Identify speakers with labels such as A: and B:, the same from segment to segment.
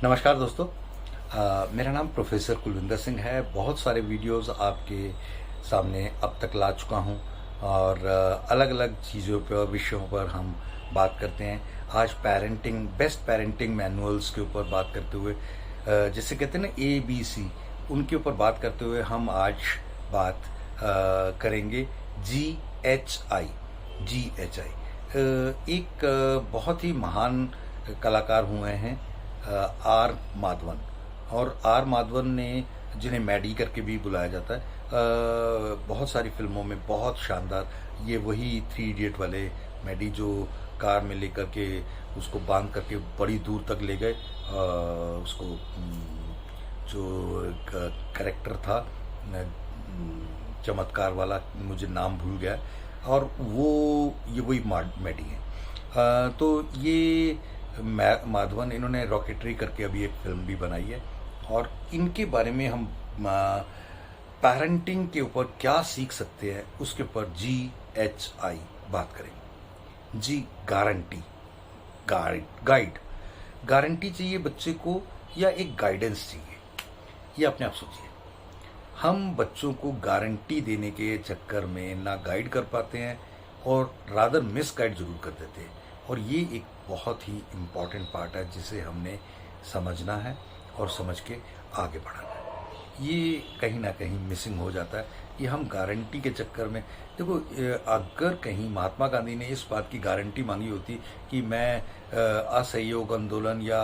A: नमस्कार दोस्तों। मेरा नाम प्रोफेसर कुलविंदर सिंह है। बहुत सारे वीडियोस आपके सामने अब तक ला चुका हूं और अलग अलग चीज़ों पर विषयों पर हम बात करते हैं। आज पेरेंटिंग बेस्ट पेरेंटिंग मैनुअल्स के ऊपर बात करते हुए जिसे कहते हैं ना ABC, उनके ऊपर बात करते हुए हम आज बात करेंगे GHI। एक बहुत ही महान कलाकार हुए हैं आर माधवन। और आर माधवन ने, जिन्हें मैडी करके भी बुलाया जाता है, बहुत सारी फिल्मों में बहुत शानदार, ये वही 3 इडियट वाले मैडी जो कार में लेकर के उसको बांध करके बड़ी दूर तक ले गए। उसको जो करेक्टर था चमत्कार वाला, मुझे नाम भूल गया, और ये वही मैडी है। तो ये माधवन, इन्होंने रॉकेटरी करके अभी एक फिल्म भी बनाई है और इनके बारे में हम पेरेंटिंग के ऊपर क्या सीख सकते हैं उसके ऊपर GHI बात करेंगे। जी, गारंटी, गाइड। गारंटी चाहिए बच्चे को या एक गाइडेंस चाहिए, ये अपने आप सोचिए। हम बच्चों को गारंटी देने के चक्कर में ना गाइड कर पाते हैं और रादर मिस गाइड जरूर कर देते हैं। और ये एक बहुत ही इम्पॉर्टेंट पार्ट है जिसे हमने समझना है और समझ के आगे बढ़ाना है। ये कहीं ना कहीं मिसिंग हो जाता है। ये हम गारंटी के चक्कर में, देखो, अगर कहीं महात्मा गांधी ने इस बात की गारंटी मांगी होती कि मैं असहयोग आंदोलन या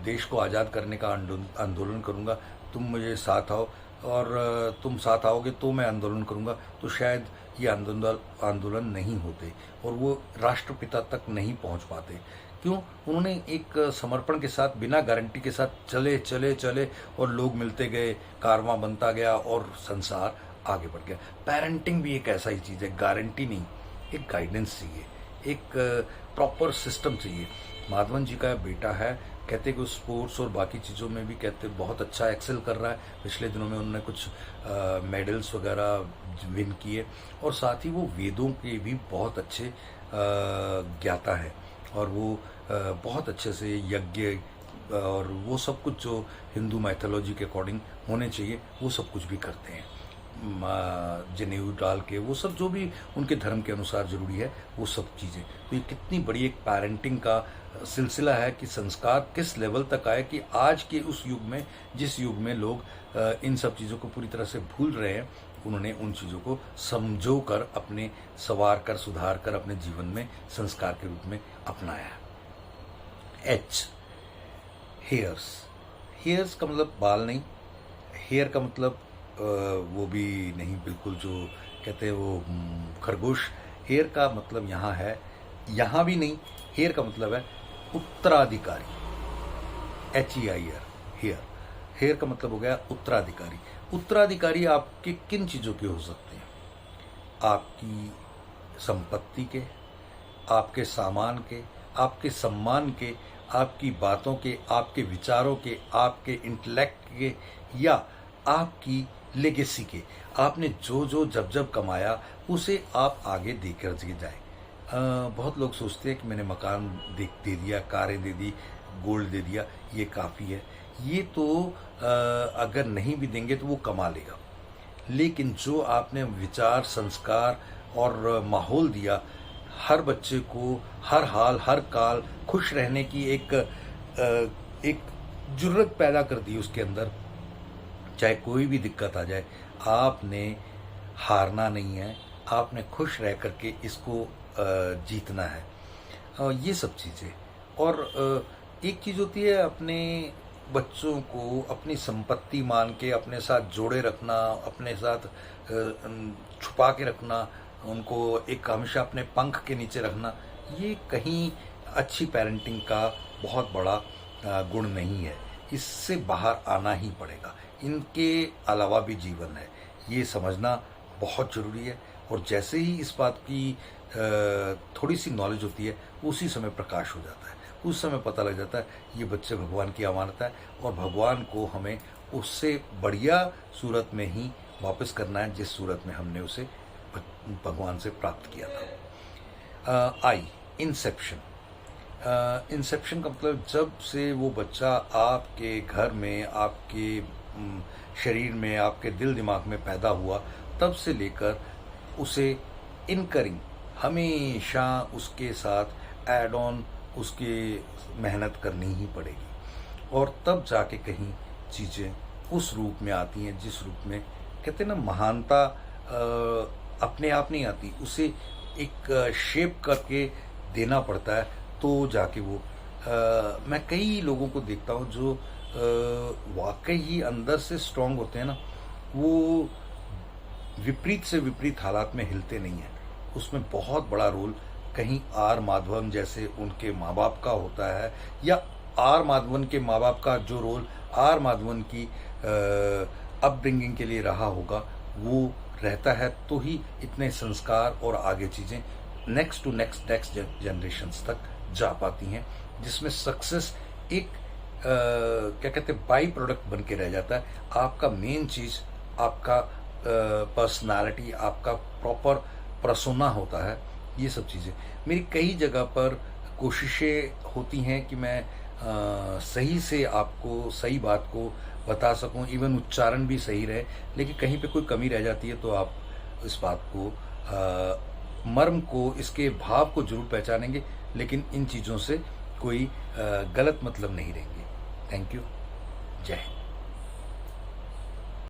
A: देश को आज़ाद करने का आंदोलन करूंगा, तुम मुझे साथ आओ और तुम साथ आओगे तो मैं आंदोलन करूंगा, तो शायद ये आंदोलन नहीं होते और वो राष्ट्रपिता तक नहीं पहुंच पाते। क्यों? उन्होंने एक समर्पण के साथ, बिना गारंटी के साथ चले चले चले और लोग मिलते गए, कारवां बनता गया और संसार आगे बढ़ गया। पेरेंटिंग भी एक ऐसा ही चीज़ है, गारंटी नहीं, एक गाइडेंस चाहिए, एक प्रॉपर सिस्टम चाहिए। माधवन जी का बेटा है, कहते कि स्पोर्ट्स और बाकी चीज़ों में भी कहते बहुत अच्छा एक्सेल कर रहा है। पिछले दिनों में उन्होंने कुछ मेडल्स वगैरह विन किए और साथ ही वो वेदों के भी बहुत अच्छे ज्ञाता है और वो बहुत अच्छे से यज्ञ और वो सब कुछ जो हिंदू मैथोलॉजी के अकॉर्डिंग होने चाहिए वो सब कुछ भी करते हैं। जनेऊ डाल के वो सब जो भी उनके धर्म के अनुसार जरूरी है वो सब चीज़ें। तो ये कितनी बड़ी एक पेरेंटिंग का सिलसिला है कि संस्कार किस लेवल तक आए कि आज के उस युग में, जिस युग में लोग इन सब चीज़ों को पूरी तरह से भूल रहे हैं, उन्होंने उन चीज़ों को समझो कर, अपने सवार कर, सुधार कर अपने जीवन में संस्कार के रूप में अपनाया। H, hairs. हेयर्स का मतलब बाल नहीं, हेयर का मतलब वो भी नहीं, बिल्कुल जो कहते हैं वो खरगोश। हेयर का मतलब यहाँ है, यहाँ भी नहीं। हेयर का मतलब है उत्तराधिकारी, HEIR, हेयर। हेयर का मतलब हो गया उत्तराधिकारी। उत्तराधिकारी आपके किन चीज़ों के हो सकते हैं? आपकी संपत्ति के, आपके सामान के, आपके सम्मान के, आपकी बातों के, आपके विचारों के, आपके इंटेलेक्ट के, या आपकी लेगेसी के। आपने जो जो जब जब कमाया उसे आप आगे देकर जाए। बहुत लोग सोचते हैं कि मैंने मकान दे दिया, कारें दे दी, गोल्ड दे दिया, ये काफ़ी है। ये तो अगर नहीं भी देंगे तो वो कमा लेगा, लेकिन जो आपने विचार, संस्कार और माहौल दिया, हर बच्चे को हर हाल हर काल खुश रहने की एक जुर्रत पैदा कर दी उसके अंदर, चाहे कोई भी दिक्कत आ जाए, आपने हारना नहीं है, आपने खुश रह करके इसको जीतना है। ये सब चीज़ें। और एक चीज़ होती है अपने बच्चों को अपनी संपत्ति मान के अपने साथ जोड़े रखना, अपने साथ छुपा के रखना, उनको एक हमेशा अपने पंख के नीचे रखना। ये कहीं अच्छी पेरेंटिंग का बहुत बड़ा गुण नहीं है। इससे बाहर आना ही पड़ेगा। इनके अलावा भी जीवन है, ये समझना बहुत ज़रूरी है। और जैसे ही इस बात की थोड़ी सी नॉलेज होती है, उसी समय प्रकाश हो जाता है। उस समय पता लग जाता है ये बच्चे भगवान की अमानत है और भगवान को हमें उससे बढ़िया सूरत में ही वापस करना है जिस सूरत में हमने उसे भगवान से प्राप्त किया था। आई, इंसेप्शन। इंसेप्शन का मतलब जब से वो बच्चा आपके घर में, आपके शरीर में, आपके दिल दिमाग में पैदा हुआ, तब से लेकर उसे इनकरिंग हमेशा उसके साथ एड ऑन उसके मेहनत करनी ही पड़ेगी, और तब जाके कहीं चीज़ें उस रूप में आती हैं जिस रूप में कहते हैं ना, महानता अपने आप नहीं आती, उसे एक शेप करके देना पड़ता है, तो जाके वो मैं कई लोगों को देखता हूँ जो वाकई ही अंदर से स्ट्रांग होते हैं ना, वो विपरीत से विपरीत हालात में हिलते नहीं हैं। उसमें बहुत बड़ा रोल कहीं आर माधवन जैसे उनके माँ बाप का होता है, या आर माधवन के माँ बाप का जो रोल आर माधवन की अपब्रिंगिंग के लिए रहा होगा, वो रहता है, तो ही इतने संस्कार और आगे चीज़ें नेक्स्ट टू नेक्स्ट जनरेशन्स तक जा पाती हैं, जिसमें सक्सेस एक क्या कहते हैं, बाई प्रोडक्ट बन के रह जाता है। आपका मेन चीज़ आपका पर्सनालिटी, आपका प्रॉपर पर्सोना होता है। ये सब चीज़ें मेरी कई जगह पर कोशिशें होती हैं कि मैं सही से आपको सही बात को बता सकूं, इवन उच्चारण भी सही रहे, लेकिन कहीं पे कोई कमी रह जाती है तो आप इस बात को मर्म को, इसके भाव को जरूर पहचानेंगे, लेकिन इन चीज़ों से कोई गलत मतलब नहीं रहेंगे। Thank you. जय हिंद।